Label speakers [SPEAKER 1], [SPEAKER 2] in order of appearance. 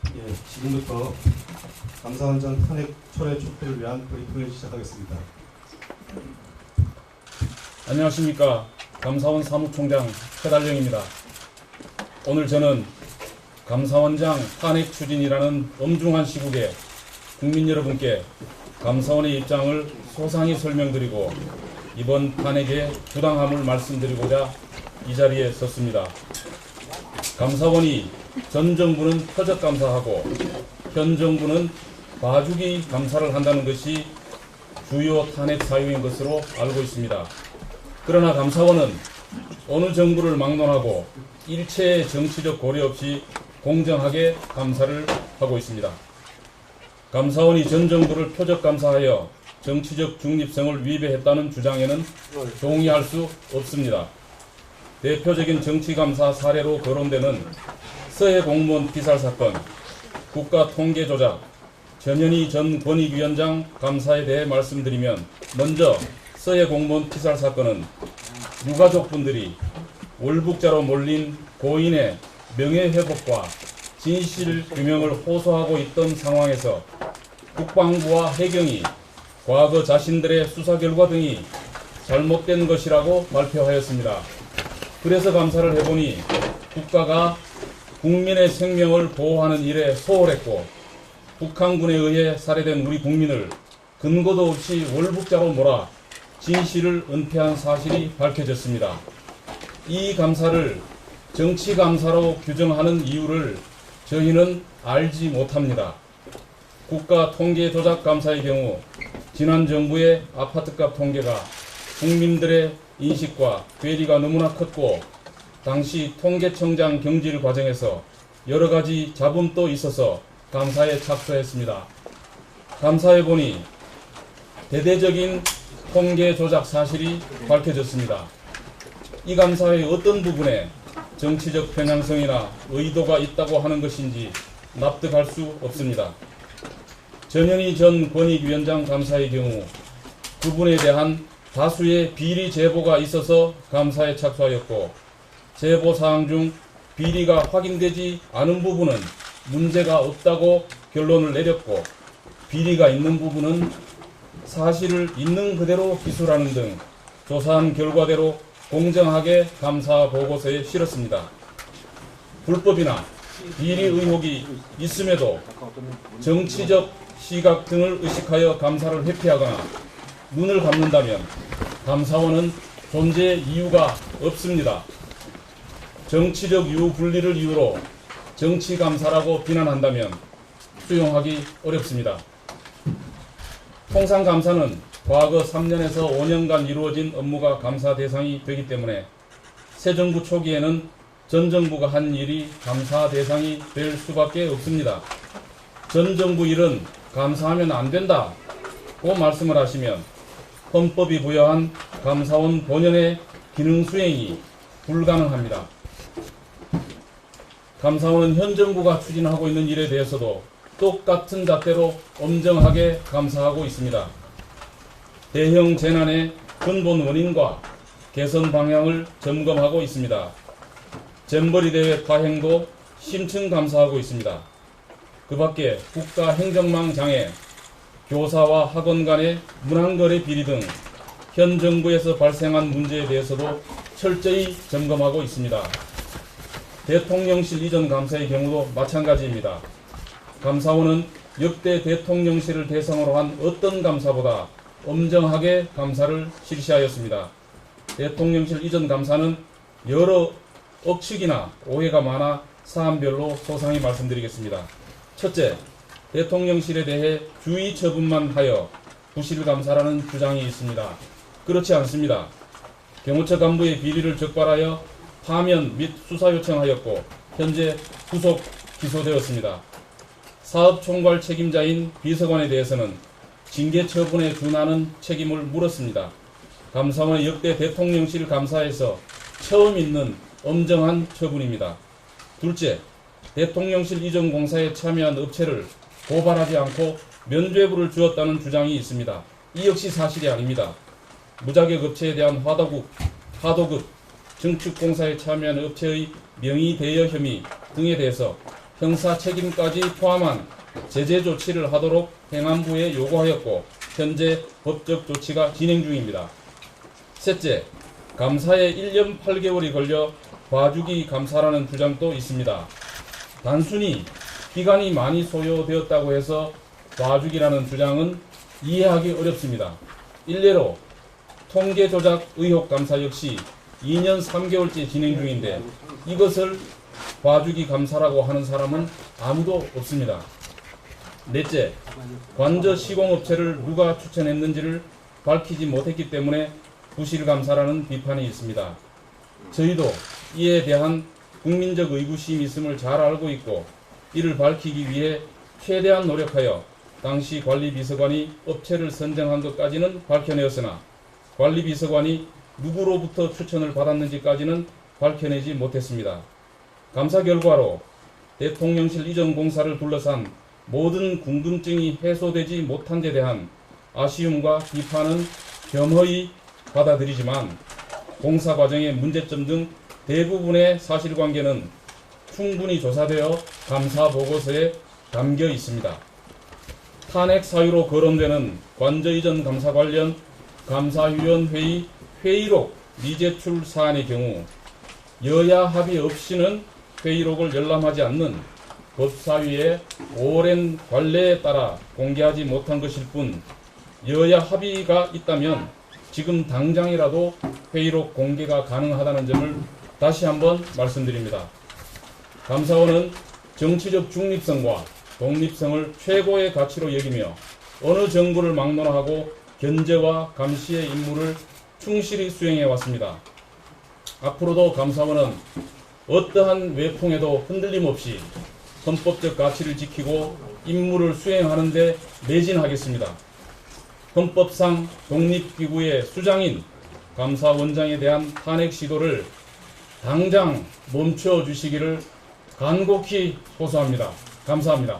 [SPEAKER 1] 예, 지금부터 감사원장 탄핵 철회 촉구를 위한 브리핑을 시작하겠습니다.
[SPEAKER 2] 안녕하십니까. 감사원 사무총장 최달령입니다. 오늘 저는 감사원장 탄핵 추진이라는 엄중한 시국에 국민 여러분께 감사원의 입장을 소상히 설명드리고 이번 탄핵의 부당함을 말씀드리고자 이 자리에 섰습니다. 감사원이 전 정부는 표적 감사하고 현 정부는 봐주기 감사를 한다는 것이 주요 탄핵 사유인 것으로 알고 있습니다. 그러나 감사원은 어느 정부를 막론하고 일체의 정치적 고려 없이 공정하게 감사를 하고 있습니다. 감사원이 전 정부를 표적 감사하여 정치적 중립성을 위배했다는 주장에는 동의할 수 없습니다. 대표적인 정치감사 사례로 거론되는 서해 공무원 피살 사건, 국가통계조작, 전현희 전 권익위원장 감사에 대해 말씀드리면, 먼저 서해 공무원 피살 사건은 유가족분들이 월북자로 몰린 고인의 명예회복과 진실 규명을 호소하고 있던 상황에서 국방부와 해경이 과거 자신들의 수사 결과 등이 잘못된 것이라고 발표하였습니다. 그래서 감사를 해보니 국가가 국민의 생명을 보호하는 일에 소홀했고 북한군에 의해 살해된 우리 국민을 근거도 없이 월북자로 몰아 진실을 은폐한 사실이 밝혀졌습니다. 이 감사를 정치감사로 규정하는 이유를 저희는 알지 못합니다. 국가통계조작감사의 경우 지난 정부의 아파트값 통계가 국민들의 인식과 괴리가 너무나 컸고 당시 통계청장 경질 과정에서 여러 가지 잡음도 있어서 감사에 착수했습니다. 감사해보니 대대적인 통계 조작 사실이 밝혀졌습니다. 이 감사의 어떤 부분에 정치적 편향성이나 의도가 있다고 하는 것인지 납득할 수 없습니다. 전현희 전 권익위원장 감사의 경우 그분에 대한 다수의 비리 제보가 있어서 감사에 착수하였고 제보 사항 중 비리가 확인되지 않은 부분은 문제가 없다고 결론을 내렸고 비리가 있는 부분은 사실을 있는 그대로 기술하는 등 조사한 결과대로 공정하게 감사 보고서에 실었습니다. 불법이나 비리 의혹이 있음에도 정치적 시각 등을 의식하여 감사를 회피하거나 눈을 감는다면 감사원은 존재 이유가 없습니다. 정치적 이유 분리를 이유로 정치감사라고 비난한다면 수용하기 어렵습니다. 통상 감사는 과거 3년에서 5년간 이루어진 업무가 감사 대상이 되기 때문에 새 정부 초기에는 전 정부가 한 일이 감사 대상이 될 수밖에 없습니다. 전 정부 일은 감사하면 안 된다고 말씀을 하시면 헌법이 부여한 감사원 본연의 기능 수행이 불가능합니다. 감사원은 현 정부가 추진하고 있는 일에 대해서도 똑같은 잣대로 엄정하게 감사하고 있습니다. 대형 재난의 근본 원인과 개선 방향을 점검하고 있습니다. 잼버리 대회 파행도 심층 감사하고 있습니다. 그 밖에 국가 행정망 장애, 교사와 학원 간의 문항거래 비리 등 현 정부에서 발생한 문제에 대해서도 철저히 점검하고 있습니다. 대통령실 이전 감사의 경우도 마찬가지입니다. 감사원은 역대 대통령실을 대상으로 한 어떤 감사보다 엄정하게 감사를 실시하였습니다. 대통령실 이전 감사는 여러 억측이나 오해가 많아 사안별로 소상히 말씀드리겠습니다. 첫째, 대통령실에 대해 주의 처분만 하여 부실 감사라는 주장이 있습니다. 그렇지 않습니다. 경호처 간부의 비리를 적발하여 파면 및 수사 요청하였고 현재 구속 기소되었습니다. 사업총괄 책임자인 비서관에 대해서는 징계 처분에 준하는 책임을 물었습니다. 감사원의 역대 대통령실 감사에서 처음 있는 엄정한 처분입니다. 둘째, 대통령실 이전 공사에 참여한 업체를 고발하지 않고 면죄부를 주었다는 주장이 있습니다. 이 역시 사실이 아닙니다. 무자격 업체에 대한 하도급, 증축공사에 참여한 업체의 명의 대여 혐의 등에 대해서 형사 책임까지 포함한 제재 조치를 하도록 행안부에 요구하였고 현재 법적 조치가 진행 중입니다. 셋째, 감사에 1년 8개월이 걸려 봐주기 감사라는 주장도 있습니다. 단순히 기간이 많이 소요되었다고 해서 봐주기라는 주장은 이해하기 어렵습니다. 일례로 통계 조작 의혹 감사 역시 2년 3개월째 진행 중인데 이것을 봐주기 감사라고 하는 사람은 아무도 없습니다. 넷째, 관저 시공업체를 누가 추천했는지를 밝히지 못했기 때문에 부실감사라는 비판이 있습니다. 저희도 이에 대한 국민적 의구심이 있음을 잘 알고 있고 이를 밝히기 위해 최대한 노력하여 당시 관리비서관이 업체를 선정한 것까지는 밝혀내었으나 관리비서관이 누구로부터 추천을 받았는지까지는 밝혀내지 못했습니다. 감사 결과로 대통령실 이전 공사를 둘러싼 모든 궁금증이 해소되지 못한 데 대한 아쉬움과 비판은 겸허히 받아들이지만 공사 과정의 문제점 등 대부분의 사실관계는 충분히 조사되어 감사 보고서에 담겨 있습니다. 탄핵 사유로 거론되는 관저 이전 감사 관련 감사위원회의 회의록 미제출 사안의 경우 여야 합의 없이는 회의록을 열람하지 않는 법사위의 오랜 관례에 따라 공개하지 못한 것일 뿐 여야 합의가 있다면 지금 당장이라도 회의록 공개가 가능하다는 점을 다시 한번 말씀드립니다. 감사원은 정치적 중립성과 독립성을 최고의 가치로 여기며 어느 정부를 막론하고 견제와 감시의 임무를 충실히 수행해 왔습니다. 앞으로도 감사원은 어떠한 외풍에도 흔들림 없이 헌법적 가치를 지키고 임무를 수행하는 데 매진하겠습니다. 헌법상 독립기구의 수장인 감사원장에 대한 탄핵 시도를 당장 멈춰 주시기를 간곡히 호소합니다. 감사합니다.